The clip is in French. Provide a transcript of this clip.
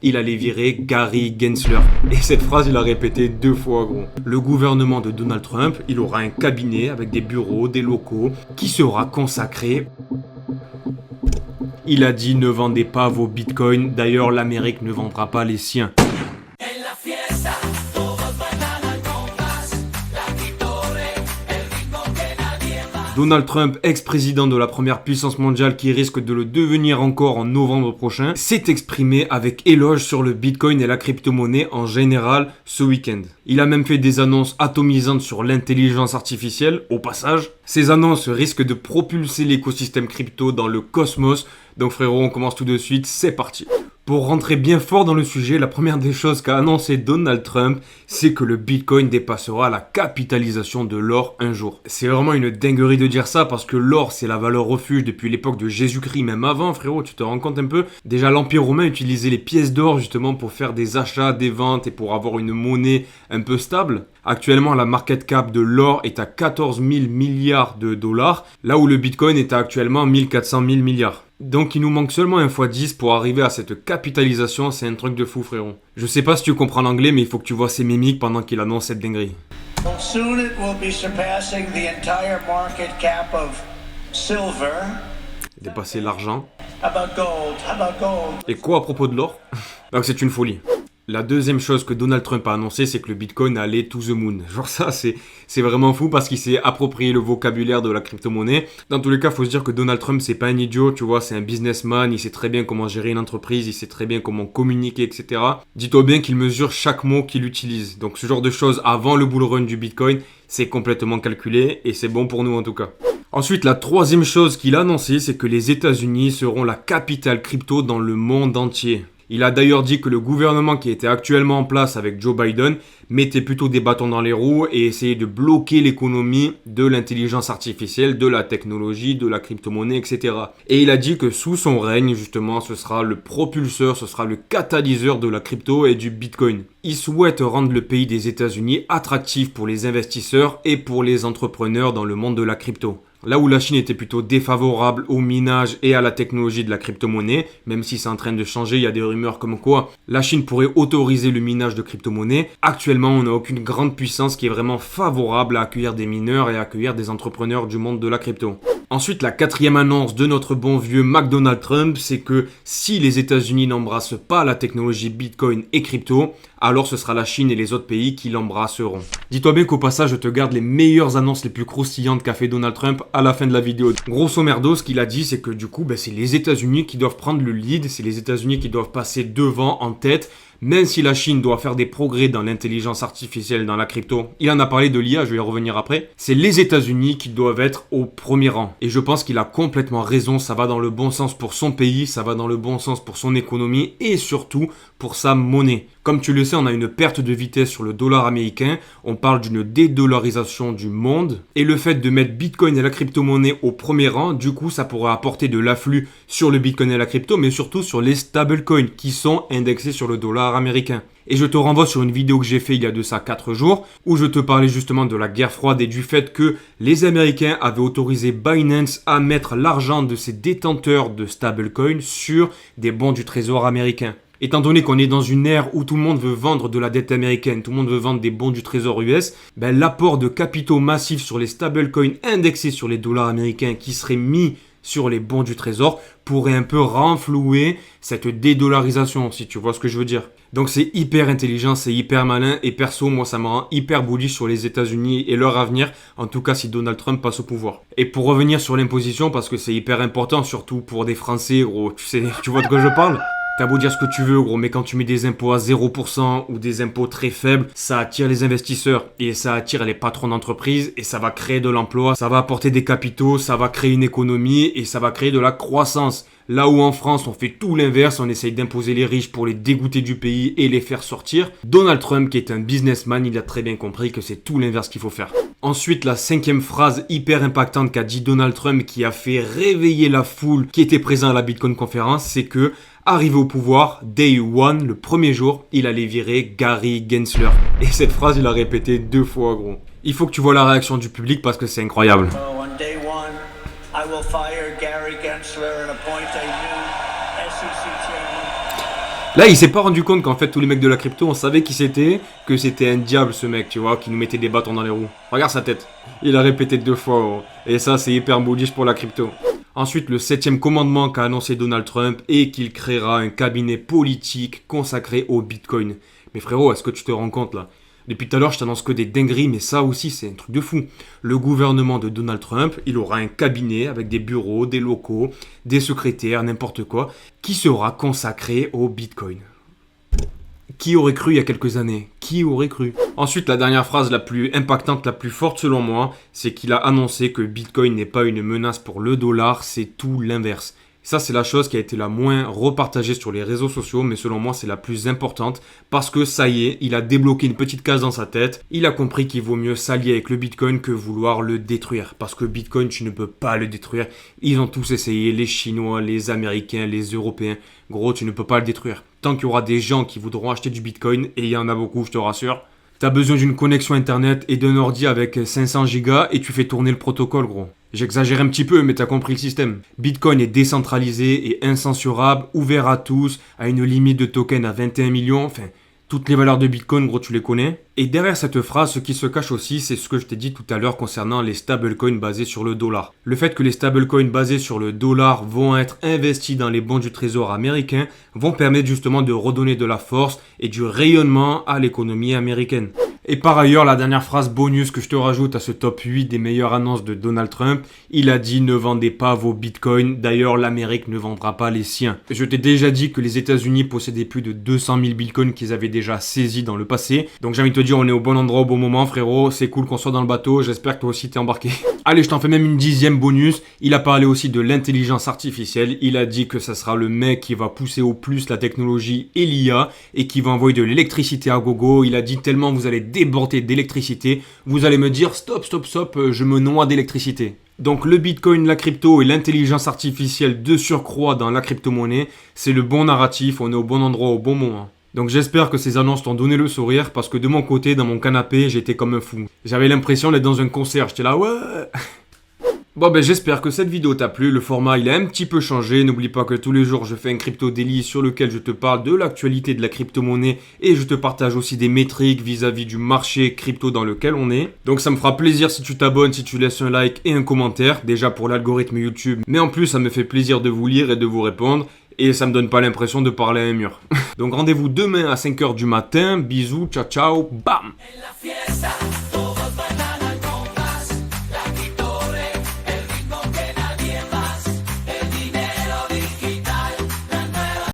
il allait virer Gary Gensler. Et cette phrase, il l'a répété 2 fois, gros. Le gouvernement de Donald Trump, il aura un cabinet avec des bureaux, des locaux, qui sera consacré. Il a dit ne vendez pas vos bitcoins, d'ailleurs l'Amérique ne vendra pas les siens. Donald Trump, ex-président de la première puissance mondiale qui risque de le devenir encore en novembre prochain, s'est exprimé avec éloge sur le Bitcoin et la crypto-monnaie en général ce week-end. Il a même fait des annonces atomisantes sur l'intelligence artificielle, au passage. Ces annonces risquent de propulser l'écosystème crypto dans le cosmos. Donc frérot, on commence tout de suite, c'est parti. Pour rentrer bien fort dans le sujet, la première des choses qu'a annoncé Donald Trump, c'est que le Bitcoin dépassera la capitalisation de l'or un jour. C'est vraiment une dinguerie de dire ça parce que l'or, c'est la valeur refuge depuis l'époque de Jésus-Christ, même avant frérot, tu te rends compte un peu? Déjà l'Empire romain utilisait les pièces d'or justement pour faire des achats, des ventes et pour avoir une monnaie un peu stable. Actuellement, la market cap de l'or est à 14 000 milliards de dollars, là où le Bitcoin est à actuellement 1400 000 milliards. Donc il nous manque seulement un x10 pour arriver à cette capitalisation, c'est un truc de fou frérot. Je sais pas si tu comprends l'anglais mais il faut que tu vois ses mimiques pendant qu'il annonce cette dinguerie. Soon it will be surpassing the entire market cap of silver. Dépasser l'argent. How about gold? How about gold? Et quoi à propos de l'or? Donc c'est une folie. La deuxième chose que Donald Trump a annoncé, c'est que le Bitcoin allait to the moon. Genre ça, c'est vraiment fou parce qu'il s'est approprié le vocabulaire de la crypto-monnaie. Dans tous les cas, il faut se dire que Donald Trump, c'est pas un idiot, tu vois, c'est un businessman, il sait très bien comment gérer une entreprise, il sait très bien comment communiquer, etc. Dis-toi bien qu'il mesure chaque mot qu'il utilise. Donc ce genre de choses avant le bull run du Bitcoin, c'est complètement calculé et c'est bon pour nous en tout cas. Ensuite, la troisième chose qu'il a annoncé, c'est que les États-Unis seront la capitale crypto dans le monde entier. Il a d'ailleurs dit que le gouvernement qui était actuellement en place avec Joe Biden mettait plutôt des bâtons dans les roues et essayait de bloquer l'économie de l'intelligence artificielle, de la technologie, de la crypto-monnaie, etc. Et il a dit que sous son règne, justement, ce sera le propulseur, ce sera le catalyseur de la crypto et du Bitcoin. Il souhaite rendre le pays des États-Unis attractif pour les investisseurs et pour les entrepreneurs dans le monde de la crypto. Là où la Chine était plutôt défavorable au minage et à la technologie de la crypto-monnaie, même si c'est en train de changer, il y a des rumeurs comme quoi la Chine pourrait autoriser le minage de crypto-monnaie. Actuellement, on n'a aucune grande puissance qui est vraiment favorable à accueillir des mineurs et à accueillir des entrepreneurs du monde de la crypto. Ensuite, la quatrième annonce de notre bon vieux McDonald Trump, c'est que si les États-Unis n'embrassent pas la technologie Bitcoin et crypto, alors ce sera la Chine et les autres pays qui l'embrasseront. Dis-toi bien qu'au passage, je te garde les meilleures annonces les plus croustillantes qu'a fait Donald Trump à la fin de la vidéo. Grosso merdo, ce qu'il a dit, c'est que du coup, c'est les États-Unis qui doivent prendre le lead, c'est les États-Unis qui doivent passer devant, en tête. Même si la Chine doit faire des progrès dans l'intelligence artificielle, dans la crypto, il en a parlé de l'IA, je vais y revenir après, c'est les États-Unis qui doivent être au premier rang. Et je pense qu'il a complètement raison, ça va dans le bon sens pour son pays, ça va dans le bon sens pour son économie et surtout pour sa monnaie. Comme tu le sais, on a une perte de vitesse sur le dollar américain, on parle d'une dédollarisation du monde, et le fait de mettre Bitcoin et la crypto-monnaie au premier rang, du coup, ça pourrait apporter de l'afflux sur le Bitcoin et la crypto, mais surtout sur les stablecoins qui sont indexés sur le dollar américain. Et je te renvoie sur une vidéo que j'ai fait il y a de ça 4 jours, où je te parlais justement de la guerre froide et du fait que les Américains avaient autorisé Binance à mettre l'argent de ses détenteurs de stablecoins sur des bons du trésor américain. Étant donné qu'on est dans une ère où tout le monde veut vendre de la dette américaine, tout le monde veut vendre des bons du trésor US, l'apport de capitaux massifs sur les stablecoins indexés sur les dollars américains qui seraient mis sur les bons du trésor pourrait un peu renflouer cette dédollarisation, si tu vois ce que je veux dire. Donc c'est hyper intelligent, c'est hyper malin et perso, moi ça me rend hyper bullish sur les États-Unis et leur avenir, en tout cas si Donald Trump passe au pouvoir. Et pour revenir sur l'imposition, parce que c'est hyper important, surtout pour des Français, gros, tu vois de quoi je parle ? T'as beau dire ce que tu veux, gros, mais quand tu mets des impôts à 0% ou des impôts très faibles, ça attire les investisseurs et ça attire les patrons d'entreprise et ça va créer de l'emploi, ça va apporter des capitaux, ça va créer une économie et ça va créer de la croissance. Là où en France, on fait tout l'inverse, on essaye d'imposer les riches pour les dégoûter du pays et les faire sortir. Donald Trump, qui est un businessman, il a très bien compris que c'est tout l'inverse qu'il faut faire. Ensuite, la cinquième phrase hyper impactante qu'a dit Donald Trump, qui a fait réveiller la foule qui était présente à la Bitcoin conférence, c'est que, arrivé au pouvoir, day one, le premier jour, il allait virer Gary Gensler. Et cette phrase, il l'a répété 2 fois, gros. Il faut que tu vois la réaction du public parce que c'est incroyable. On day one, I will fire Gary Gensler and appoint a new SEC chairman. Là, il s'est pas rendu compte qu'en fait, tous les mecs de la crypto, on savait qui c'était, que c'était un diable ce mec, tu vois, qui nous mettait des bâtons dans les roues. Regarde sa tête. Il a répété 2 fois, oh. Et ça, c'est hyper bullish pour la crypto. Ensuite, le 7e commandement qu'a annoncé Donald Trump est qu'il créera un cabinet politique consacré au Bitcoin. Mais frérot, est-ce que tu te rends compte là? Depuis tout à l'heure, je t'annonce que des dingueries, mais ça aussi, c'est un truc de fou. Le gouvernement de Donald Trump, il aura un cabinet avec des bureaux, des locaux, des secrétaires, n'importe quoi, qui sera consacré au Bitcoin. Qui aurait cru il y a quelques années? Qui aurait cru? Ensuite, la dernière phrase la plus impactante, la plus forte selon moi, c'est qu'il a annoncé que Bitcoin n'est pas une menace pour le dollar, c'est tout l'inverse. Ça, c'est la chose qui a été la moins repartagée sur les réseaux sociaux, mais selon moi, c'est la plus importante parce que ça y est, il a débloqué une petite case dans sa tête. Il a compris qu'il vaut mieux s'allier avec le Bitcoin que vouloir le détruire. Parce que Bitcoin, tu ne peux pas le détruire. Ils ont tous essayé, les Chinois, les Américains, les Européens. Gros, tu ne peux pas le détruire. Tant qu'il y aura des gens qui voudront acheter du Bitcoin, et il y en a beaucoup, je te rassure, t'as besoin d'une connexion internet et d'un ordi avec 500 gigas et tu fais tourner le protocole, gros. J'exagère un petit peu, mais t'as compris le système. Bitcoin est décentralisé et incensurable, ouvert à tous, à une limite de tokens à 21 millions, enfin, toutes les valeurs de Bitcoin, gros, tu les connais. Et derrière cette phrase, ce qui se cache aussi, c'est ce que je t'ai dit tout à l'heure concernant les stablecoins basés sur le dollar. Le fait que les stablecoins basés sur le dollar vont être investis dans les bons du trésor américain vont permettre justement de redonner de la force et du rayonnement à l'économie américaine. Et par ailleurs, la dernière phrase bonus que je te rajoute à ce top 8 des meilleures annonces de Donald Trump, il a dit ne vendez pas vos bitcoins, d'ailleurs l'Amérique ne vendra pas les siens. Je t'ai déjà dit que les États-Unis possédaient plus de 200 000 bitcoins qu'ils avaient déjà saisis dans le passé. Donc j'ai envie de te dire, on est au bon endroit au bon moment frérot, c'est cool qu'on soit dans le bateau, j'espère que toi aussi t'es embarqué. Allez, je t'en fais même une 10e bonus, il a parlé aussi de l'intelligence artificielle, il a dit que ça sera le mec qui va pousser au plus la technologie et l'IA et qui va envoyer de l'électricité à gogo, il a dit tellement vous allez déborder d'électricité, vous allez me dire stop, je me noie d'électricité. Donc le Bitcoin, la crypto et l'intelligence artificielle de surcroît dans la crypto-monnaie, c'est le bon narratif, on est au bon endroit au bon moment. Donc j'espère que ces annonces t'ont donné le sourire parce que de mon côté, dans mon canapé, j'étais comme un fou. J'avais l'impression d'être dans un concert, j'étais là ouais. Bon ben j'espère que cette vidéo t'a plu, le format il a un petit peu changé, n'oublie pas que tous les jours je fais un crypto daily sur lequel je te parle de l'actualité de la crypto-monnaie et je te partage aussi des métriques vis-à-vis du marché crypto dans lequel on est. Donc ça me fera plaisir si tu t'abonnes, si tu laisses un like et un commentaire, déjà pour l'algorithme YouTube, mais en plus ça me fait plaisir de vous lire et de vous répondre. Et ça me donne pas l'impression de parler à un mur. Donc rendez-vous demain à 5h du matin, bisous, ciao ciao, bam!